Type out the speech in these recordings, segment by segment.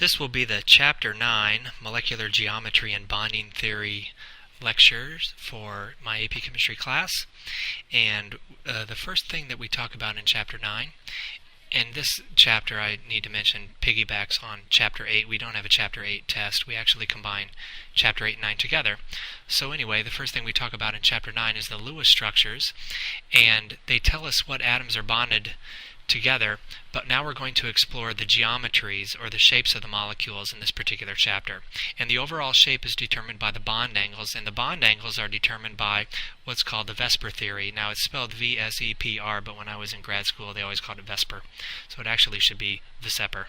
This will be the Chapter 9 Molecular Geometry and Bonding Theory lectures for my AP Chemistry class. And the first thing that we talk about in Chapter 9, and this chapter I need to mention piggybacks on Chapter 8. We don't have a Chapter 8 test. We actually combine Chapter 8 and 9 together. So anyway, the first thing we talk about in Chapter 9 is the Lewis structures, and they tell us what atoms are bonded together, but now we're going to explore the geometries or the shapes of the molecules in this particular chapter. And the overall shape is determined by the bond angles, and the bond angles are determined by what's called the VSEPR theory. Now it's spelled V-S-E-P-R, but when I was in grad school they always called it VSEPR, so it actually should be VSEPR.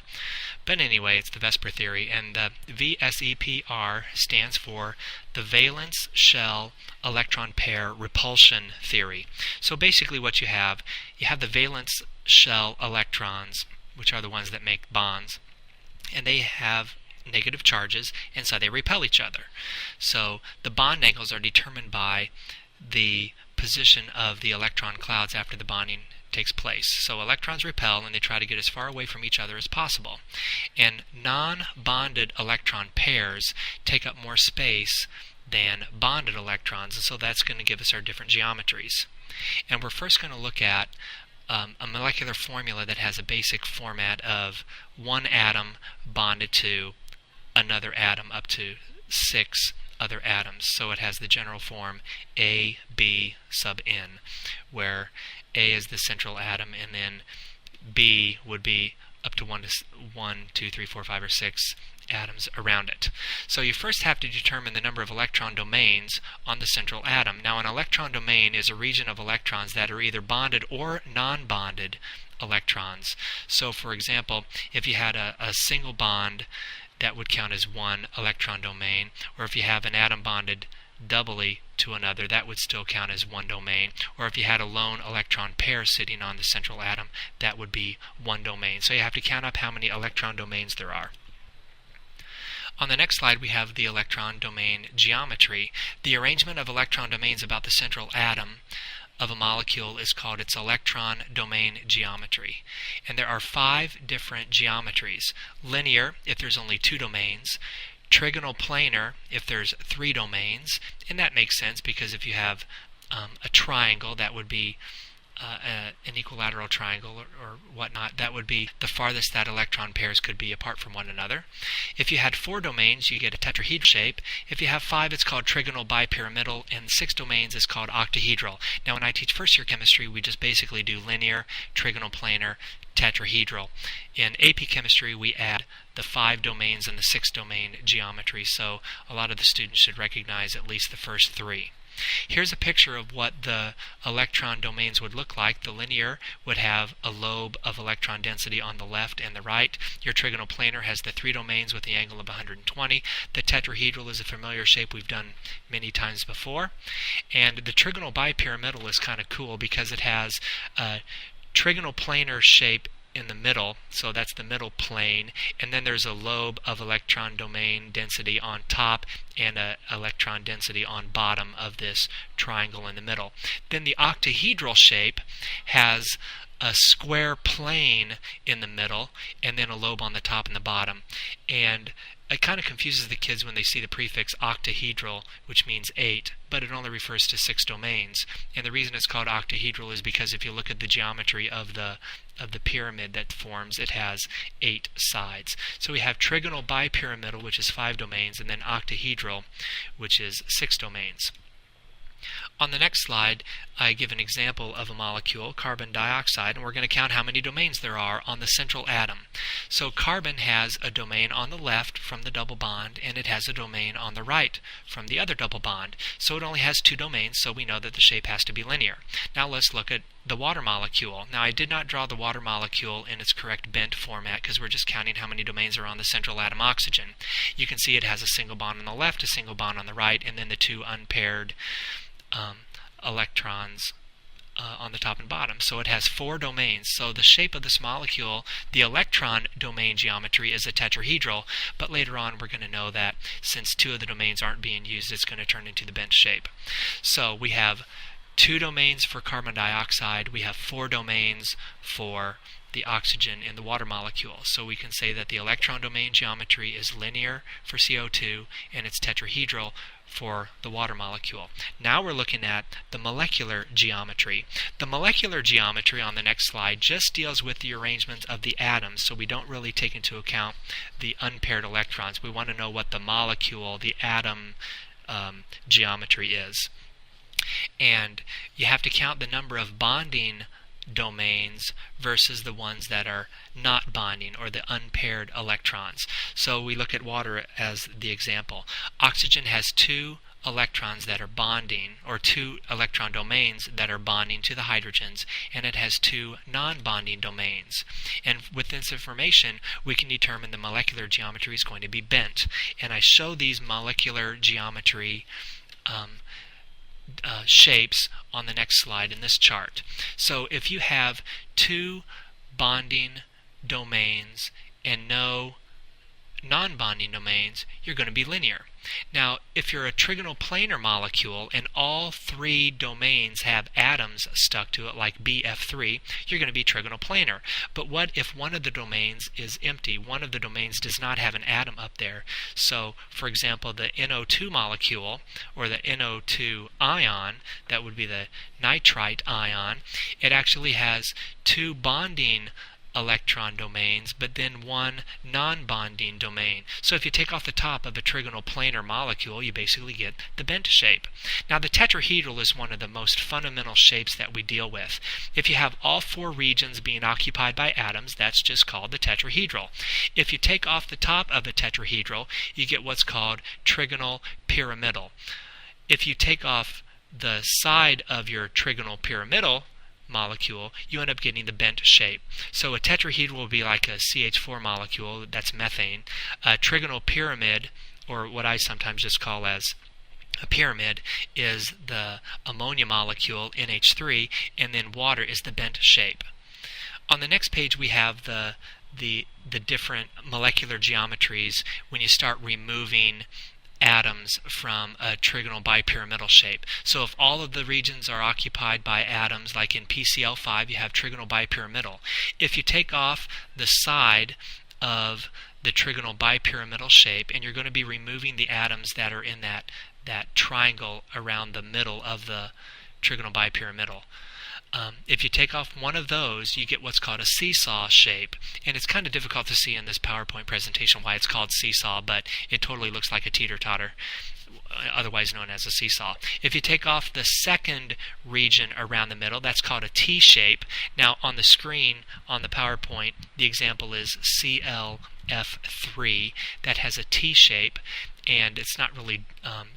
But anyway, it's the VSEPR theory, and the VSEPR stands for the valence shell electron pair repulsion theory. So basically what you have the valence shell electrons, which are the ones that make bonds, and they have negative charges, and so they repel each other. So the bond angles are determined by the position of the electron clouds after the bonding takes place. So electrons repel and they try to get as far away from each other as possible. And non-bonded electron pairs take up more space than bonded electrons, and so that's going to give us our different geometries. And we're first going to look at a molecular formula that has a basic format of one atom bonded to another atom up to 6 other atoms. So it has the general form A, B sub n, where A is the central atom and then B would be up to 1, 2, 3, 4, 5, or 6 atoms around it. So you first have to determine the number of electron domains on the central atom. Now an electron domain is a region of electrons that are either bonded or non-bonded electrons. So for example, if you had a single bond, that would count as one electron domain, or if you have an atom bonded doubly to another, that would still count as one domain, or if you had a lone electron pair sitting on the central atom, that would be one domain. So you have to count up how many electron domains there are. On the next slide we have the electron domain geometry. The arrangement of electron domains about the central atom of a molecule is called its electron domain geometry. And there are 5 different geometries. Linear, if there's only 2 domains. Trigonal planar, if there's 3 domains. And that makes sense because if you have a triangle, that would be an equilateral triangle or whatnot, that would be the farthest that electron pairs could be apart from one another. If you had 4 domains, you get a tetrahedral shape. If you have 5, it's called trigonal bipyramidal, and 6 domains is called octahedral. Now when I teach first year chemistry, we just basically do linear, trigonal planar, tetrahedral. In AP chemistry, we add the 5 domains and the 6 domain geometry, so a lot of the students should recognize at least the first 3. Here's a picture of what the electron domains would look like. The linear would have a lobe of electron density on the left and the right. Your trigonal planar has the 3 domains with the angle of 120. The tetrahedral is a familiar shape we've done many times before. And the trigonal bipyramidal is kind of cool because it has a trigonal planar shape in the middle, so that's the middle plane, and then there's a lobe of electron domain density on top and an electron density on bottom of this triangle in the middle. Then the octahedral shape has a square plane in the middle and then a lobe on the top and the bottom. And it kind of confuses the kids when they see the prefix octahedral, which means 8, but it only refers to 6 domains. And the reason it's called octahedral is because if you look at the geometry of the pyramid that forms, it has 8 sides. So we have trigonal bipyramidal, which is 5 domains, and then octahedral, which is 6 domains. On the next slide, I give an example of a molecule, carbon dioxide, and we're going to count how many domains there are on the central atom. So carbon has a domain on the left from the double bond, and it has a domain on the right from the other double bond. So it only has 2 domains, so we know that the shape has to be linear. Now let's look at the water molecule. Now I did not draw the water molecule in its correct bent format because we're just counting how many domains are on the central atom oxygen. You can see it has a single bond on the left, a single bond on the right, and then the 2 unpaired electrons on the top and bottom. So it has 4 domains. So the shape of this molecule, the electron domain geometry, is a tetrahedral, but later on we're going to know that since 2 of the domains aren't being used, it's going to turn into the bent shape. So we have 2 domains for carbon dioxide, we have 4 domains for the oxygen in the water molecule. So we can say that the electron domain geometry is linear for CO2 and it's tetrahedral for the water molecule. Now we're looking at the molecular geometry. The molecular geometry on the next slide just deals with the arrangement of the atoms, so we don't really take into account the unpaired electrons. We want to know what the molecule, the atom geometry is. And you have to count the number of bonding domains versus the ones that are not bonding, or the unpaired electrons. So we look at water as the example. Oxygen has 2 electrons that are bonding, or 2 electron domains that are bonding to the hydrogens, and it has 2 non-bonding domains. And with this information we can determine the molecular geometry is going to be bent. And I show these molecular geometry shapes on the next slide in this chart. So if you have 2 bonding domains and no non-bonding domains, you're going to be linear. Now, if you're a trigonal planar molecule and all 3 domains have atoms stuck to it, like BF3, you're going to be trigonal planar. But what if one of the domains is empty? One of the domains does not have an atom up there. So, for example, the NO2 molecule, or the NO2 ion, that would be the nitrite ion, it actually has 2 bonding electron domains, but then 1 non-bonding domain. So if you take off the top of a trigonal planar molecule, you basically get the bent shape. Now the tetrahedral is one of the most fundamental shapes that we deal with. If you have all 4 regions being occupied by atoms, that's just called the tetrahedral. If you take off the top of a tetrahedral, you get what's called trigonal pyramidal. If you take off the side of your trigonal pyramidal molecule, you end up getting the bent shape. So a tetrahedral will be like a CH4 molecule, that's methane. A trigonal pyramid, or what I sometimes just call as a pyramid, is the ammonia molecule, NH3, and then water is the bent shape. On the next page we have the different molecular geometries when you start removing atoms from a trigonal bipyramidal shape. So if all of the regions are occupied by atoms, like in PCl5, you have trigonal bipyramidal. If you take off the side of the trigonal bipyramidal shape, and you're going to be removing the atoms that are in that triangle around the middle of the trigonal bipyramidal. If you take off one of those, you get what's called a seesaw shape. And it's kind of difficult to see in this PowerPoint presentation why it's called seesaw, but it totally looks like a teeter-totter, otherwise known as a seesaw. If you take off the second region around the middle, that's called a T-shape. Now on the screen, on the PowerPoint, the example is ClF3 that has a T-shape, and it's not really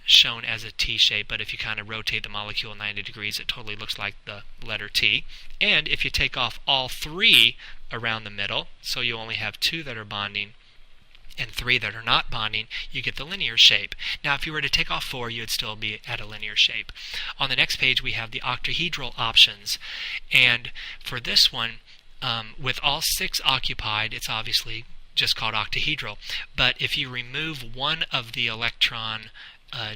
shown as a T-shape, but if you kind of rotate the molecule 90 degrees, it totally looks like the letter T. And if you take off all 3 around the middle, so you only have 2 that are bonding and 3 that are not bonding, you get the linear shape. Now if you were to take off 4, you would still be at a linear shape. On the next page we have the octahedral options, and for this one, with all 6 occupied, it's obviously just called octahedral. But if you remove one of the electron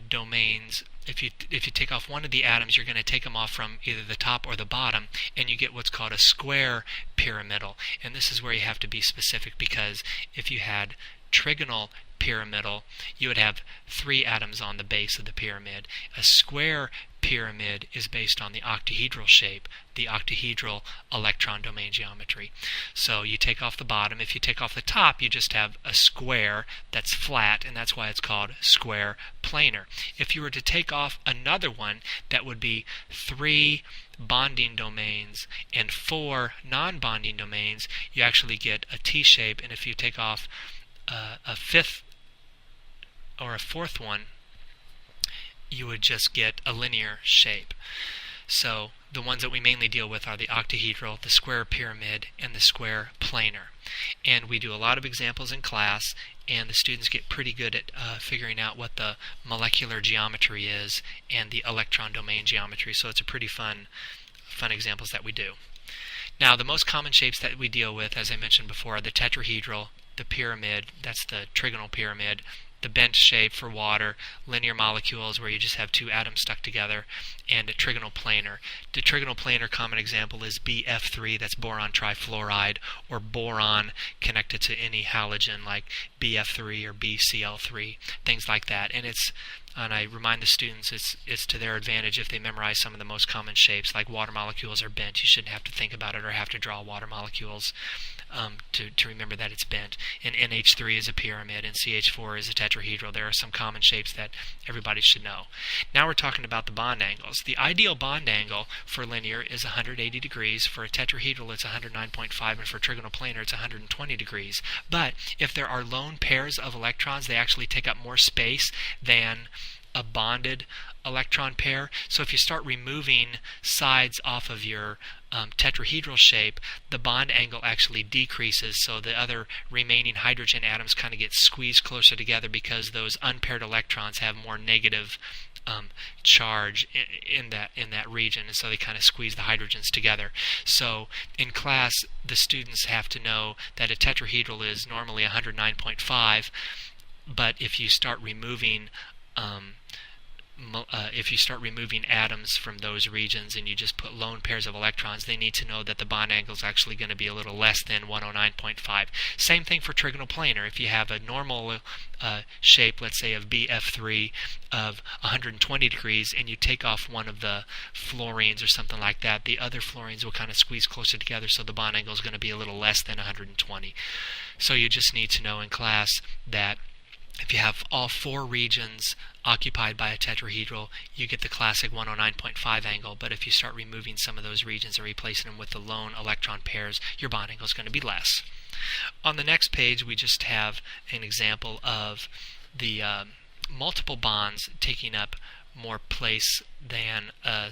domains, if you take off one of the atoms, you're going to take them off from either the top or the bottom, and you get what's called a square pyramidal. And this is where you have to be specific, because if you had trigonal pyramidal, you would have 3 atoms on the base of the pyramid. A square pyramid is based on the octahedral shape, the octahedral electron domain geometry. So you take off the bottom. If you take off the top, you just have a square that's flat, and that's why it's called square planar. If you were to take off another one, that would be 3 bonding domains and 4 non-bonding domains, you actually get a T-shape. And if you take off a 5th or a 4th one, you would just get a linear shape. So the ones that we mainly deal with are the octahedral, the square pyramid, and the square planar. And we do a lot of examples in class, and the students get pretty good at figuring out what the molecular geometry is and the electron domain geometry. So it's a pretty fun examples that we do. Now the most common shapes that we deal with, as I mentioned before, are the tetrahedral the pyramid, that's the trigonal pyramid, the bent shape for water, linear molecules where you just have two atoms stuck together, and a trigonal planar. The trigonal planar common example is BF3, that's boron trifluoride, or boron connected to any halogen like BF3 or BCl3, things like that. And I remind the students it's to their advantage if they memorize some of the most common shapes, like water molecules are bent. You shouldn't have to think about it or have to draw water molecules to remember that it's bent. And NH3 is a pyramid, and CH4 is a tetrahedral. There are some common shapes that everybody should know. Now we're talking about the bond angles. The ideal bond angle for linear is 180 degrees. For a tetrahedral, it's 109.5, and for trigonal planar, it's 120 degrees. But if there are lone pairs of electrons, they actually take up more space than a bonded electron pair. So if you start removing sides off of your tetrahedral shape, the bond angle actually decreases, so the other remaining hydrogen atoms kind of get squeezed closer together because those unpaired electrons have more negative charge in that region, and so they kind of squeeze the hydrogens together. So in class, the students have to know that a tetrahedral is normally 109.5, but if you start removing atoms from those regions and you just put lone pairs of electrons, they need to know that the bond angle is actually going to be a little less than 109.5. Same thing for trigonal planar. If you have a normal shape, let's say of BF3 of 120 degrees, and you take off one of the fluorines or something like that, the other fluorines will kind of squeeze closer together, so the bond angle is going to be a little less than 120. So you just need to know in class that if you have all four regions occupied by a tetrahedral, you get the classic 109.5 angle, but if you start removing some of those regions and replacing them with the lone electron pairs, your bond angle is going to be less. On the next page, we just have an example of the multiple bonds taking up more place than a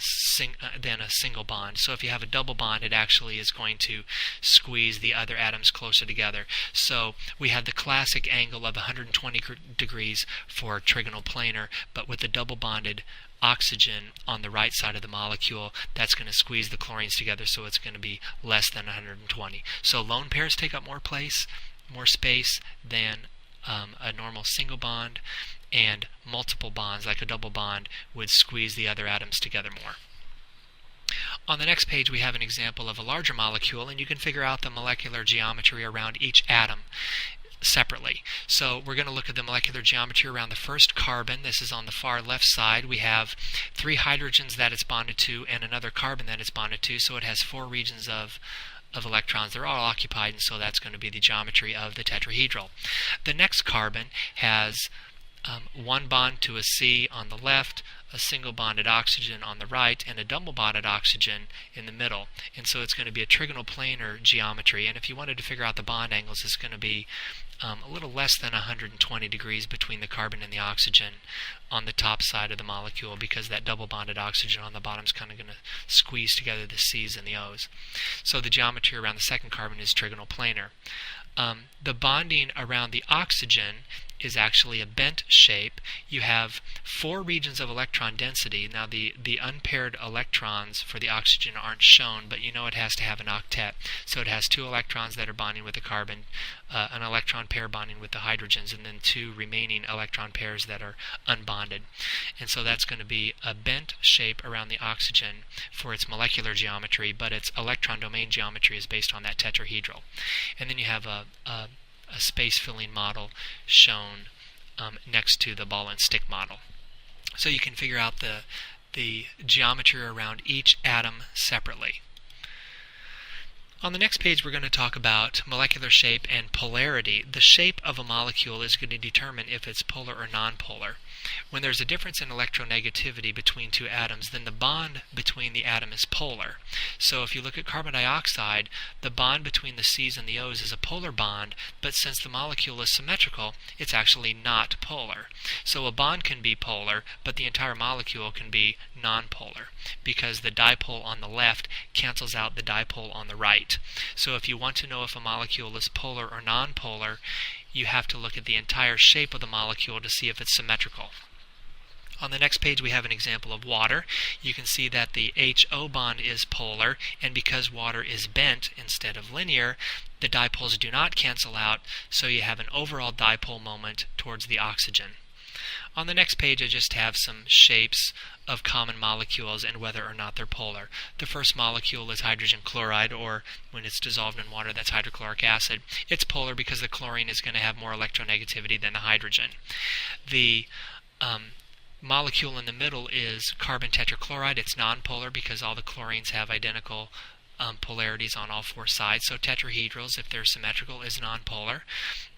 single bond. So if you have a double bond, it actually is going to squeeze the other atoms closer together. So we have the classic angle of 120 degrees for trigonal planar, but with the double bonded oxygen on the right side of the molecule, that's going to squeeze the chlorines together, so it's going to be less than 120. So lone pairs take up more space than a normal single bond, and multiple bonds, like a double bond, would squeeze the other atoms together more. On the next page, we have an example of a larger molecule, and you can figure out the molecular geometry around each atom separately. So we're going to look at the molecular geometry around the first carbon. This is on the far left side. We have 3 hydrogens that it's bonded to and another carbon that it's bonded to, so it has 4 regions of electrons. They're all occupied, and so that's going to be the geometry of the tetrahedral. The next carbon has one bond to a C on the left, a single bonded oxygen on the right, and a double bonded oxygen in the middle. And so it's going to be a trigonal planar geometry. And if you wanted to figure out the bond angles, it's going to be a little less than 120 degrees between the carbon and the oxygen on the top side of the molecule, because that double bonded oxygen on the bottom is kind of going to squeeze together the C's and the O's. So the geometry around the second carbon is trigonal planar. The bonding around the oxygen is actually a bent shape. You have 4 regions of electron density. Now the unpaired electrons for the oxygen aren't shown, but you know it has to have an octet. So it has 2 electrons that are bonding with the carbon, an electron pair bonding with the hydrogens, and then 2 remaining electron pairs that are unbonded. And so that's going to be a bent shape around the oxygen for its molecular geometry, but its electron domain geometry is based on that tetrahedral. And then you have a space-filling model shown next to the ball and stick model. So you can figure out the geometry around each atom separately. On the next page, we're going to talk about molecular shape and polarity. The shape of a molecule is going to determine if it's polar or nonpolar. When there's a difference in electronegativity between 2 atoms, then the bond between the atom is polar. So if you look at carbon dioxide, the bond between the C's and the O's is a polar bond, but since the molecule is symmetrical, it's actually not polar. So a bond can be polar, but the entire molecule can be nonpolar, because the dipole on the left cancels out the dipole on the right. So if you want to know if a molecule is polar or nonpolar, you have to look at the entire shape of the molecule to see if it's symmetrical. On the next page we have an example of water. You can see that the HO bond is polar, and because water is bent instead of linear, the dipoles do not cancel out, so you have an overall dipole moment towards the oxygen. On the next page I just have some shapes of common molecules and whether or not they're polar. The first molecule is hydrogen chloride, or when it's dissolved in water, that's hydrochloric acid. It's polar because the chlorine is going to have more electronegativity than the hydrogen. The molecule in the middle is carbon tetrachloride. It's nonpolar because all the chlorines have identical polarities on all four sides. So tetrahedrals, if they're symmetrical, is nonpolar.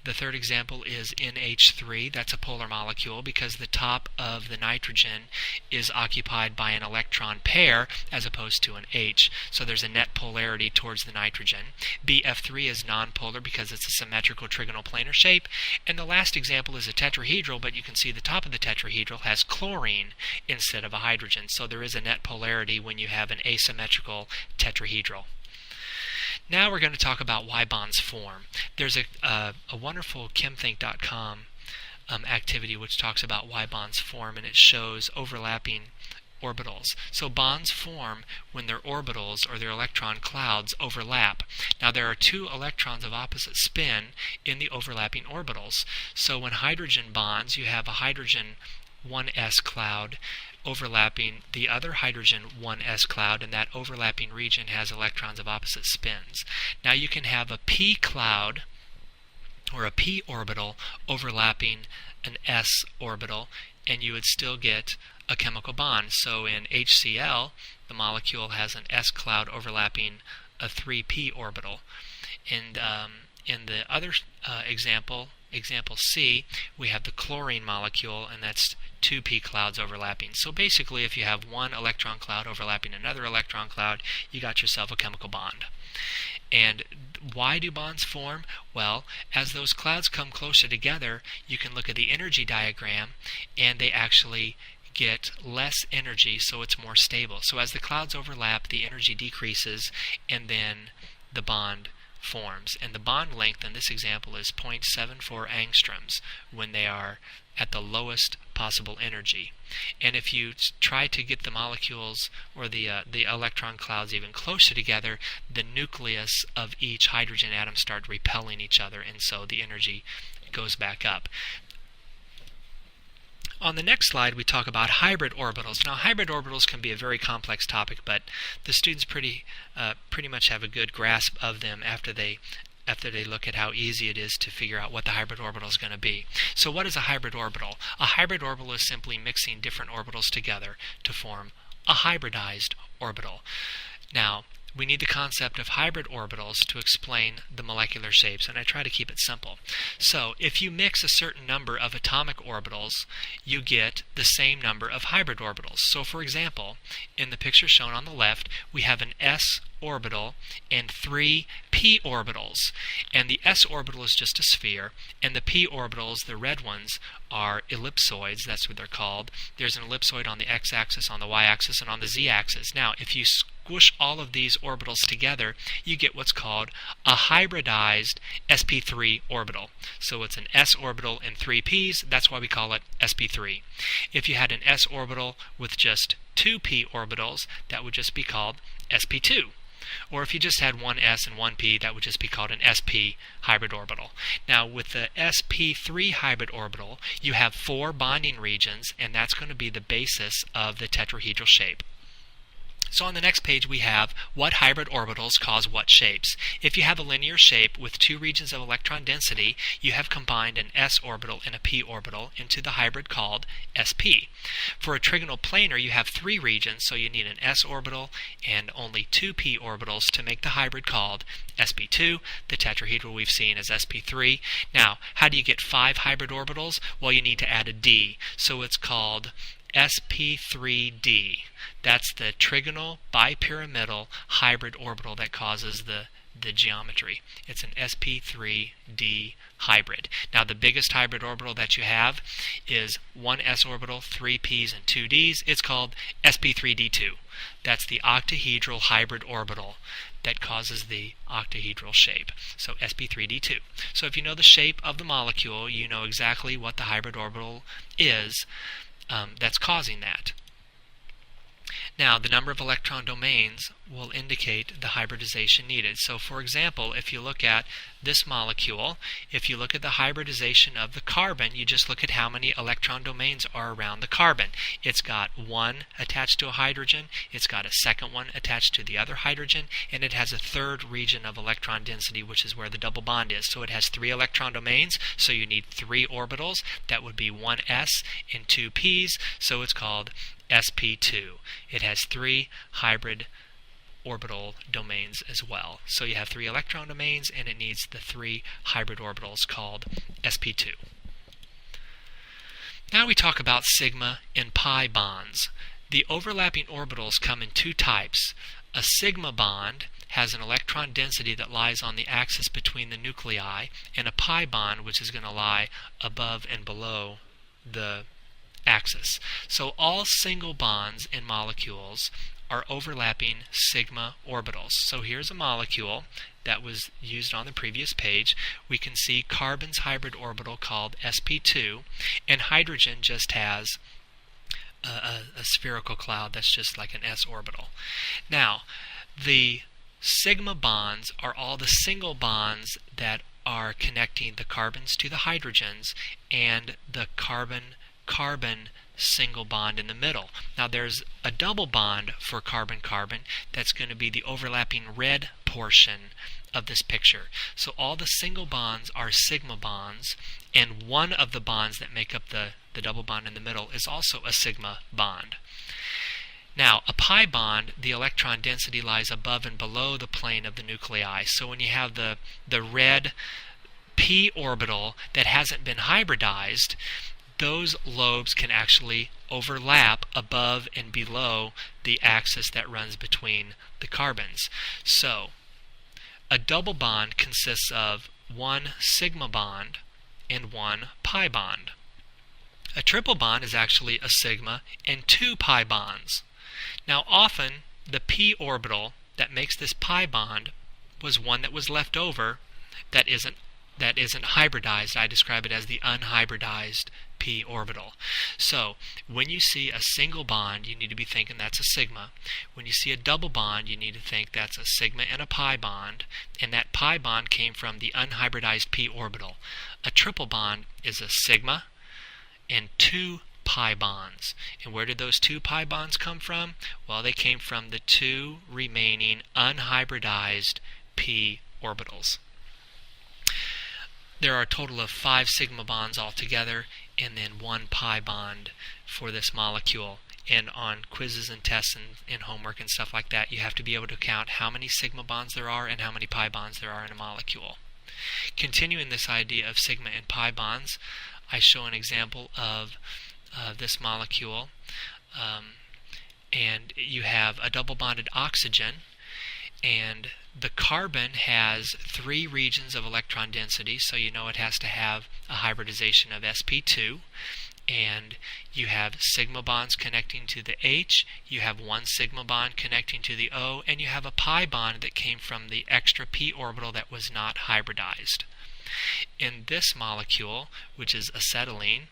The third example is NH3. That's a polar molecule because the top of the nitrogen is occupied by an electron pair as opposed to an H. So there's a net polarity towards the nitrogen. BF3 is nonpolar because it's a symmetrical trigonal planar shape. And the last example is a tetrahedral, but you can see the top of the tetrahedral has chlorine instead of a hydrogen. So there is a net polarity when you have an asymmetrical tetrahedral. Now we're going to talk about why bonds form. There's a wonderful chemthink.com activity which talks about why bonds form, and it shows overlapping orbitals. So bonds form when their orbitals or their electron clouds overlap. Now there are two electrons of opposite spin in the overlapping orbitals. So when hydrogen bonds, you have a hydrogen 1s cloud overlapping the other hydrogen 1s cloud, and that overlapping region has electrons of opposite spins. Now you can have a p cloud or a p orbital overlapping an s orbital, and you would still get a chemical bond. So in HCl, the molecule has an s cloud overlapping a 3p orbital. And in the other example C, we have the chlorine molecule, and that's 2p clouds overlapping. So basically, if you have one electron cloud overlapping another electron cloud, you got yourself a chemical bond. And why do bonds form? Well, as those clouds come closer together, you can look at the energy diagram, and they actually get less energy, so it's more stable. So as the clouds overlap, the energy decreases, and then the bond forms. And the bond length in this example is 0.74 angstroms when they are at the lowest possible energy. And if you try to get the molecules or the electron clouds even closer together, the nucleus of each hydrogen atom start repelling each other, and so the energy goes back up. On the next slide, we talk about hybrid orbitals. Now, hybrid orbitals can be a very complex topic, but the students pretty much have a good grasp of them after they look at how easy it is to figure out what the hybrid orbital is going to be. So what is a hybrid orbital? A hybrid orbital is simply mixing different orbitals together to form a hybridized orbital. Now, we need the concept of hybrid orbitals to explain the molecular shapes, and I try to keep it simple. So, if you mix a certain number of atomic orbitals, you get the same number of hybrid orbitals. So, for example, in the picture shown on the left, we have an s orbital and 3 p orbitals. And the s orbital is just a sphere, and the p orbitals, the red ones, are ellipsoids. That's what they're called. There's an ellipsoid on the x-axis, on the y-axis, and on the z-axis. Now, if you squish all of these orbitals together, you get what's called a hybridized sp3 orbital. So it's an s orbital and 3 p's. That's why we call it sp3. If you had an s orbital with just 2 p orbitals, that would just be called sp2. Or if you just had one s and one p, that would just be called an sp hybrid orbital. Now, with the sp3 hybrid orbital, you have 4 bonding regions, and that's going to be the basis of the tetrahedral shape. So on the next page we have what hybrid orbitals cause what shapes. If you have a linear shape with 2 regions of electron density, you have combined an s orbital and a p orbital into the hybrid called sp. For a trigonal planar, you have 3 regions, so you need an s orbital and only 2 p orbitals to make the hybrid called sp2. The tetrahedral we've seen is sp3. Now, how do you get 5 hybrid orbitals? Well, you need to add a d, so it's called sp3d. That's the trigonal bipyramidal hybrid orbital that causes the geometry. It's an sp3d hybrid. Now, the biggest hybrid orbital that you have is 1 s orbital, 3 p's, and 2 d's. It's called sp3d2. That's the octahedral hybrid orbital that causes the octahedral shape. So sp3d2. So if you know the shape of the molecule, you know exactly what the hybrid orbital is. that's causing that. Now, the number of electron domains will indicate the hybridization needed. So, for example, if you look at this molecule, if you look at the hybridization of the carbon, you just look at how many electron domains are around the carbon. It's got one attached to a hydrogen, it's got a second one attached to the other hydrogen, and it has a third region of electron density, which is where the double bond is. So it has 3 electron domains, so you need 3 orbitals. That would be 1 s and 2 p's, so it's called sp2. It has 3 hybrid orbital domains as well. So you have 3 electron domains, and it needs the 3 hybrid orbitals called sp2. Now we talk about sigma and pi bonds. The overlapping orbitals come in 2 types. A sigma bond has an electron density that lies on the axis between the nuclei, and a pi bond, which is going to lie above and below the axis. So all single bonds in molecules are overlapping sigma orbitals. So here's a molecule that was used on the previous page. We can see carbon's hybrid orbital called sp2, and hydrogen just has a spherical cloud that's just like an s orbital. Now, the sigma bonds are all the single bonds that are connecting the carbons to the hydrogens and the carbon-carbon single bond in the middle. Now there's a double bond for carbon-carbon that's going to be the overlapping red portion of this picture. So all the single bonds are sigma bonds, and one of the bonds that make up the double bond in the middle is also a sigma bond. Now, a pi bond, the electron density lies above and below the plane of the nuclei. So when you have the red p orbital that hasn't been hybridized, those lobes can actually overlap above and below the axis that runs between the carbons. So, a double bond consists of 1 sigma bond and 1 pi bond. A triple bond is actually a sigma and 2 pi bonds. Now often the p orbital that makes this pi bond was one that was left over that isn't hybridized. I describe it as the unhybridized p orbital. So when you see a single bond, you need to be thinking that's a sigma. When you see a double bond, you need to think that's a sigma and a pi bond, and that pi bond came from the unhybridized p orbital. A triple bond is a sigma and 2 pi bonds. And where did those 2 pi bonds come from? Well, they came from the 2 remaining unhybridized p orbitals. There are a total of 5 sigma bonds altogether, and then 1 pi bond for this molecule. And on quizzes and tests and homework and stuff like that, you have to be able to count how many sigma bonds there are and how many pi bonds there are in a molecule. Continuing this idea of sigma and pi bonds, I show an example of this molecule, and you have a double bonded oxygen, and the carbon has 3 regions of electron density, so you know it has to have a hybridization of sp2, and you have sigma bonds connecting to the H, you have 1 sigma bond connecting to the O, and you have a pi bond that came from the extra p orbital that was not hybridized. In this molecule, which is acetylene,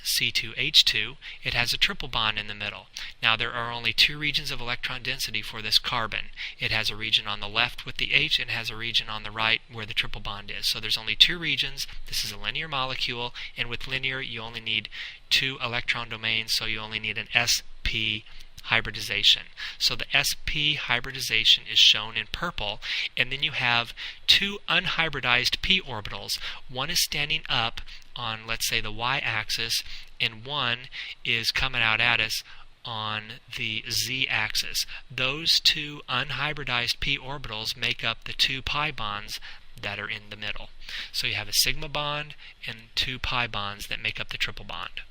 C2H2, it has a triple bond in the middle. Now there are only 2 regions of electron density for this carbon. It has a region on the left with the H and has a region on the right where the triple bond is. So there's only 2 regions. This is a linear molecule, and with linear you only need 2 electron domains, so you only need an sp hybridization. So the sp hybridization is shown in purple, and then you have 2 unhybridized p orbitals. One is standing up on, let's say, the y-axis, and one is coming out at us on the z-axis. Those 2 unhybridized p orbitals make up the 2 pi bonds that are in the middle. So you have a sigma bond and 2 pi bonds that make up the triple bond.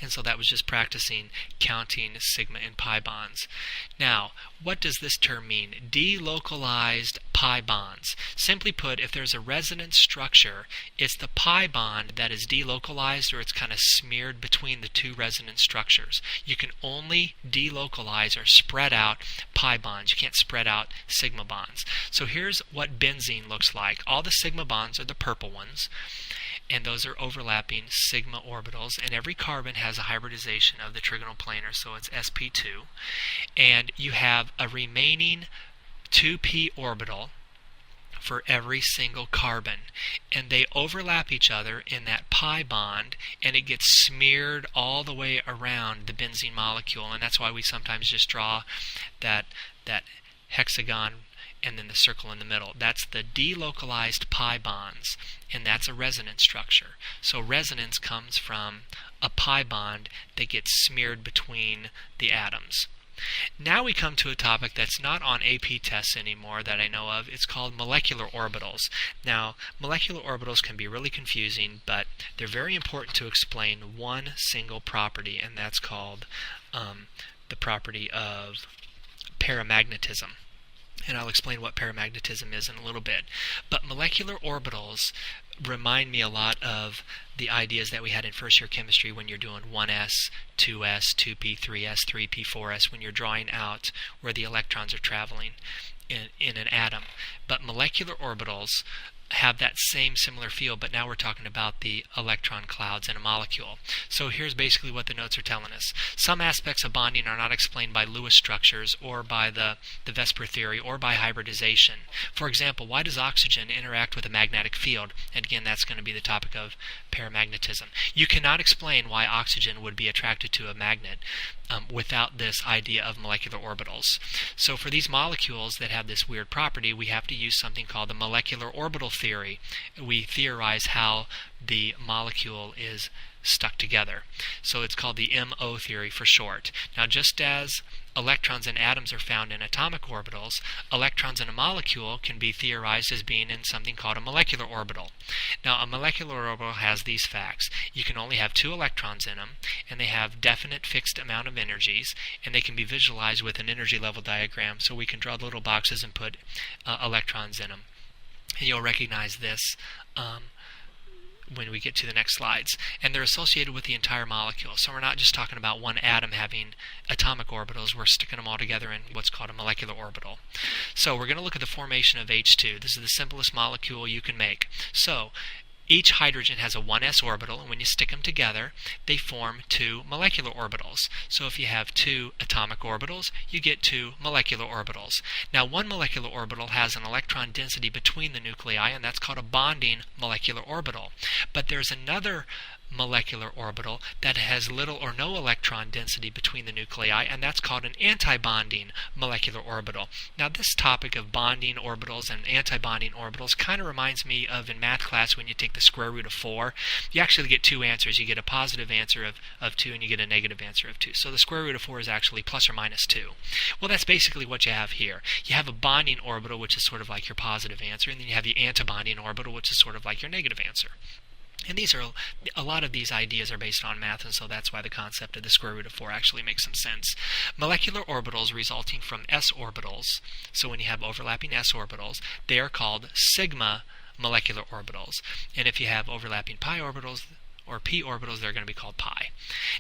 And so that was just practicing counting sigma and pi bonds. Now, what does this term mean? Delocalized pi bonds. Simply put, if there's a resonance structure, it's the pi bond that is delocalized, or it's kind of smeared between the 2 resonance structures. You can only delocalize or spread out pi bonds. You can't spread out sigma bonds. So here's what benzene looks like. All the sigma bonds are the purple ones, and those are overlapping sigma orbitals, and every carbon has a hybridization of the trigonal planar, so it's sp2, and you have a remaining 2p orbital for every single carbon, and they overlap each other in that pi bond, and it gets smeared all the way around the benzene molecule, and that's why we sometimes just draw that hexagon and then the circle in the middle. That's the delocalized pi bonds, and that's a resonance structure. So resonance comes from a pi bond that gets smeared between the atoms. Now we come to a topic that's not on AP tests anymore that I know of. It's called molecular orbitals. Now, molecular orbitals can be really confusing, but they're very important to explain one single property, and that's called the property of paramagnetism. And I'll explain what paramagnetism is in a little bit. But molecular orbitals remind me a lot of the ideas that we had in first year chemistry when you're doing 1s, 2s, 2p, 3s, 3p, 4s, when you're drawing out where the electrons are traveling in an atom. But molecular orbitals have that same similar feel, but now we're talking about the electron clouds in a molecule. So here's basically what the notes are telling us. Some aspects of bonding are not explained by Lewis structures or by the Vesper theory or by hybridization. For example, why does oxygen interact with a magnetic field? And again, that's going to be the topic of paramagnetism. You cannot explain why oxygen would be attracted to a magnet without this idea of molecular orbitals. So for these molecules that have this weird property, we have to use something called the molecular orbital theory. We theorize how the molecule is stuck together. So it's called the MO theory for short. Now, just as electrons and atoms are found in atomic orbitals, electrons in a molecule can be theorized as being in something called a molecular orbital. Now, a molecular orbital has these facts. You can only have 2 electrons in them, and they have definite fixed amount of energies, and they can be visualized with an energy level diagram, so we can draw little boxes and put electrons in them. And you'll recognize this when we get to the next slides. And they're associated with the entire molecule. So we're not just talking about one atom having atomic orbitals, we're sticking them all together in what's called a molecular orbital. So we're going to look at the formation of H2. This is the simplest molecule you can make. So each hydrogen has a 1s orbital, and when you stick them together, they form 2 molecular orbitals. So if you have 2 atomic orbitals, you get 2 molecular orbitals. Now, one molecular orbital has an electron density between the nuclei, and that's called a bonding molecular orbital. But there's another molecular orbital that has little or no electron density between the nuclei, and that's called an antibonding molecular orbital. Now, this topic of bonding orbitals and antibonding orbitals kind of reminds me of in math class when you take the square root of 4. You actually get 2 answers. You get a positive answer of 2 and you get a negative answer of 2. So the square root of 4 is actually plus or minus 2. Well, that's basically what you have here. You have a bonding orbital, which is sort of like your positive answer, and then you have the antibonding orbital, which is sort of like your negative answer. And these are a lot of these ideas are based on math, and so that's why the concept of the square root of 4 actually makes some sense. Molecular orbitals resulting from s orbitals, so when you have overlapping s orbitals, they are called sigma molecular orbitals. And if you have overlapping pi orbitals or p orbitals, they're going to be called pi.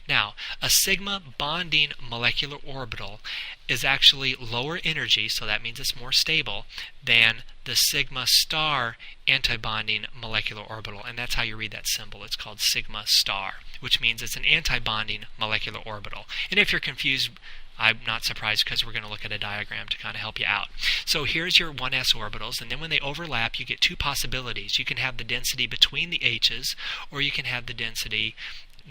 Now, a sigma bonding molecular orbital is actually lower energy, so that means it's more stable, than the sigma star antibonding molecular orbital, and that's how you read that symbol. It's called sigma star, which means it's an antibonding molecular orbital. And if you're confused, I'm not surprised, because we're going to look at a diagram to kind of help you out. So here's your 1s orbitals, and then when they overlap, you get 2 possibilities. You can have the density between the h's, or you can have the density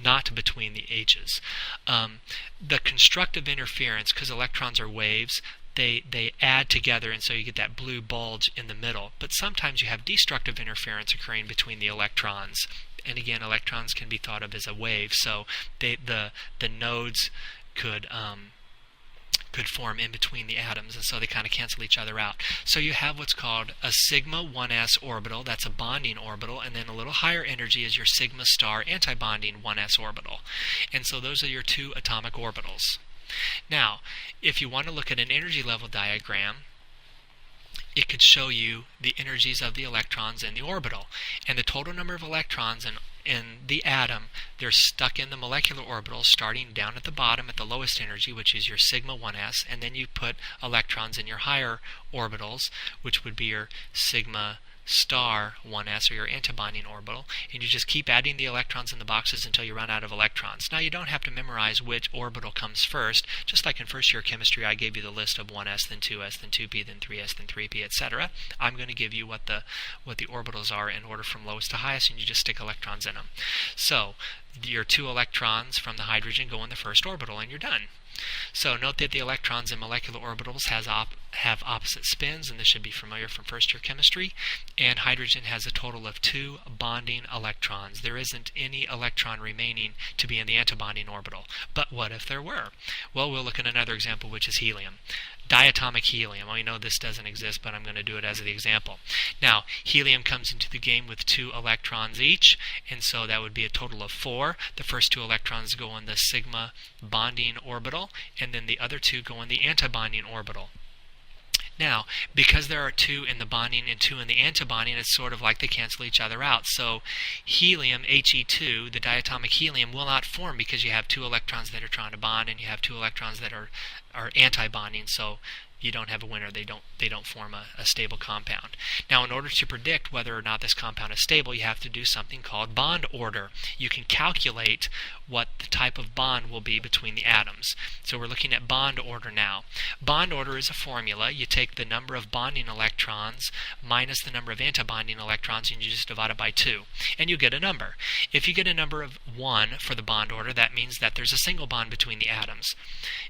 not between the h's. The constructive interference, because electrons are waves, they add together, and so you get that blue bulge in the middle. But sometimes you have destructive interference occurring between the electrons. And again, electrons can be thought of as a wave, so the nodes could form in between the atoms, and so they kind of cancel each other out. So you have what's called a sigma 1s orbital, that's a bonding orbital, and then a little higher energy is your sigma star antibonding 1s orbital. And so those are your 2 atomic orbitals. Now, if you want to look at an energy level diagram, it could show you the energies of the electrons in the orbital, and the total number of electrons in the atom, they're stuck in the molecular orbital starting down at the bottom at the lowest energy, which is your sigma 1s, and then you put electrons in your higher orbitals, which would be your sigma star 1s, or your antibonding orbital, and you just keep adding the electrons in the boxes until you run out of electrons. Now you don't have to memorize which orbital comes first. Just like in first year chemistry, I gave you the list of 1s, then 2s, then 2p, then 3s, then 3p, etc. I'm going to give you what the orbitals are in order from lowest to highest, and you just stick electrons in them. So your 2 electrons from the hydrogen go in the first orbital, and you're done. So note that the electrons in molecular orbitals have opposite spins, and this should be familiar from first year chemistry, and hydrogen has a total of 2 bonding electrons. There isn't any electron remaining to be in the antibonding orbital. But what if there were? Well, we'll look at another example, which is helium. Diatomic helium. Well, you know this doesn't exist, but I'm going to do it as the example. Now, helium comes into the game with 2 electrons each, and so that would be a total of 4. The first 2 electrons go in the sigma bonding orbital, and then the other 2 go in the antibonding orbital. Now, because there are 2 in the bonding and 2 in the antibonding, it's sort of like they cancel each other out. So helium, He2, the diatomic helium, will not form because you have 2 electrons that are trying to bond and you have 2 electrons that are anti-bonding. So you don't have a winner. They don't form a stable compound. Now, in order to predict whether or not this compound is stable, you have to do something called bond order. You can calculate what the type of bond will be between the atoms. So we're looking at bond order now. Bond order is a formula. You take the number of bonding electrons minus the number of antibonding electrons, and you just divide it by 2, and you get a number. If you get a number of 1 for the bond order, that means that there's a single bond between the atoms.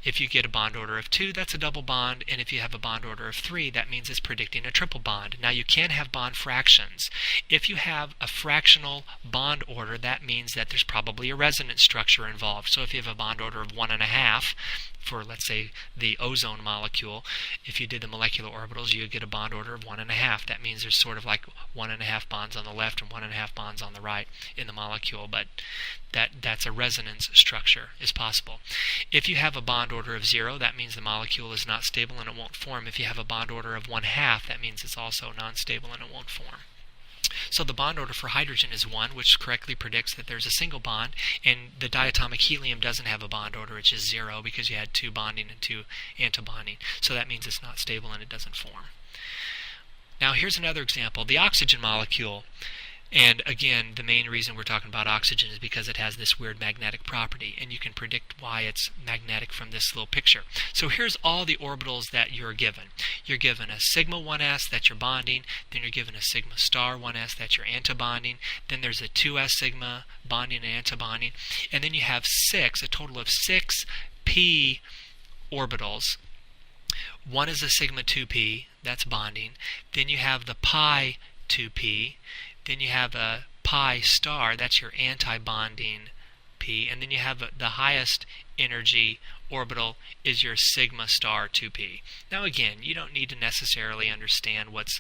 If you get a bond order of 2, that's a double bond, and if you have a bond order of 3, that means it's predicting a triple bond. Now, you can have bond fractions. If you have a fractional bond order, that means that there's probably a resonance structure involved. So if you have a bond order of 1.5 for, let's say, the ozone molecule, if you did the molecular orbitals, you would get a bond order of 1.5. That means there's sort of like 1.5 bonds on the left and 1.5 bonds on the right in the molecule, but that's a resonance structure is possible. If you have a bond order of 0, that means the molecule is not stable and it won't form. If you have a bond order of 1/2, that means it's also non-stable and it won't form. So the bond order for hydrogen is 1, which correctly predicts that there's a single bond, and the diatomic helium doesn't have a bond order, it's just 0 because you had 2 bonding and 2 antibonding. So that means it's not stable and it doesn't form. Now here's another example, the oxygen molecule. And again, the main reason we're talking about oxygen is because it has this weird magnetic property, and you can predict why it's magnetic from this little picture. So here's all the orbitals that you're given. You're given a sigma 1s, that's your bonding, then you're given a sigma star 1s, that's your antibonding, then there's a 2s sigma bonding and antibonding, and then you have a total of 6 p orbitals. One is a sigma 2p, that's bonding, then you have the pi 2p, then you have a pi star, that's your anti-bonding p, and then you have the highest energy orbital is your sigma star 2p. Now again, you don't need to necessarily understand what's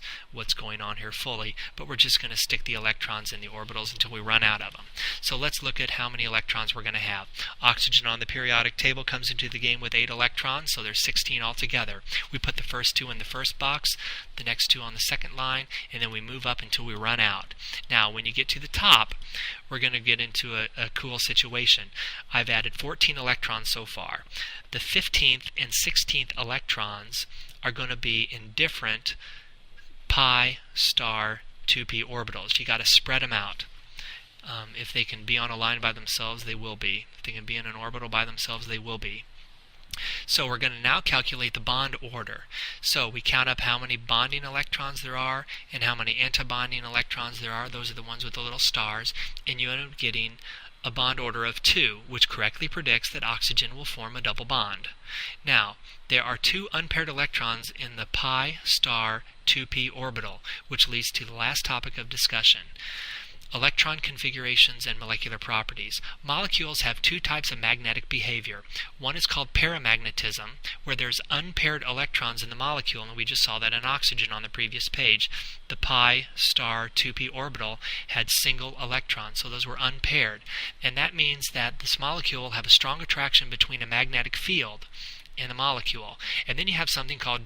going on here fully, but we're just going to stick the electrons in the orbitals until we run out of them. So let's look at how many electrons we're going to have. Oxygen on the periodic table comes into the game with 8 electrons, so there's 16 altogether. We put the first 2 in the first box, the next 2 on the second line, and then we move up until we run out. Now when you get to the top, we're going to get into a cool situation. I've added 14 electrons so far. The 15th and 16th electrons are going to be in different pi star 2p orbitals. You got to spread them out. If they can be on a line by themselves, they will be. If they can be in an orbital by themselves, they will be. So we're going to now calculate the bond order. So we count up how many bonding electrons there are and how many antibonding electrons there are. Those are the ones with the little stars. And you end up getting a bond order of 2, which correctly predicts that oxygen will form a double bond. Now, there are 2 unpaired electrons in the pi star 2p orbital, which leads to the last topic of discussion. Electron configurations and molecular properties. Molecules have 2 types of magnetic behavior. One is called paramagnetism, where there's unpaired electrons in the molecule, and we just saw that in oxygen on the previous page. The pi star 2p orbital had single electrons, so those were unpaired. And that means that this molecule will have a strong attraction between a magnetic field and the molecule. And then you have something called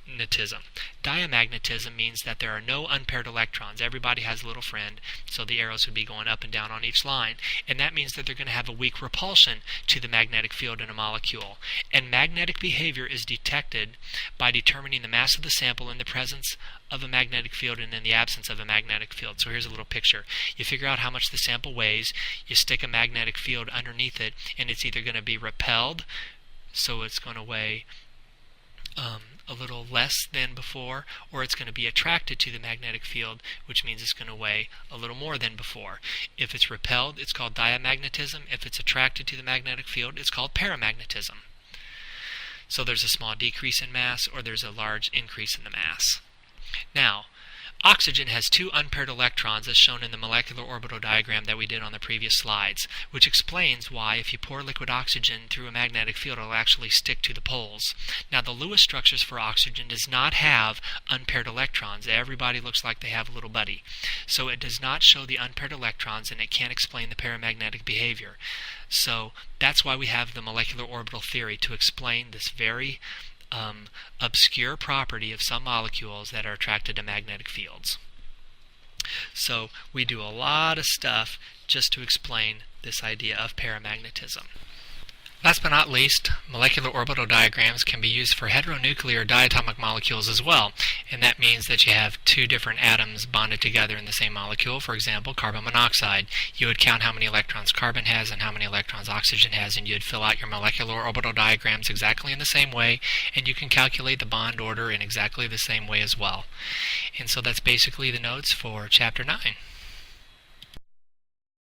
diamagnetism. Diamagnetism means that there are no unpaired electrons. Everybody has a little friend, so the arrows would be going up and down on each line. And that means that they're going to have a weak repulsion to the magnetic field in a molecule. And magnetic behavior is detected by determining the mass of the sample in the presence of a magnetic field and in the absence of a magnetic field. So here's a little picture. You figure out how much the sample weighs, you stick a magnetic field underneath it, and it's either going to be repelled, so it's going to weigh a little less than before, or it's going to be attracted to the magnetic field, which means it's going to weigh a little more than before. If it's repelled, it's called diamagnetism. If it's attracted to the magnetic field, it's called paramagnetism. So there's a small decrease in mass, or there's a large increase in the mass. Now, oxygen has two unpaired electrons as shown in the molecular orbital diagram that we did on the previous slides, which explains why if you pour liquid oxygen through a magnetic field, it'll actually stick to the poles. Now, the Lewis structures for oxygen does not have unpaired electrons. Everybody looks like they have a little buddy. So it does not show the unpaired electrons, and it can't explain the paramagnetic behavior. So that's why we have the molecular orbital theory, to explain this very obscure property of some molecules that are attracted to magnetic fields. So we do a lot of stuff just to explain this idea of paramagnetism. Last but not least, molecular orbital diagrams can be used for heteronuclear diatomic molecules as well, and that means that you have two different atoms bonded together in the same molecule. For example, carbon monoxide. You would count how many electrons carbon has and how many electrons oxygen has, and you'd fill out your molecular orbital diagrams exactly in the same way, and you can calculate the bond order in exactly the same way as well. And so that's basically the notes for Chapter 9.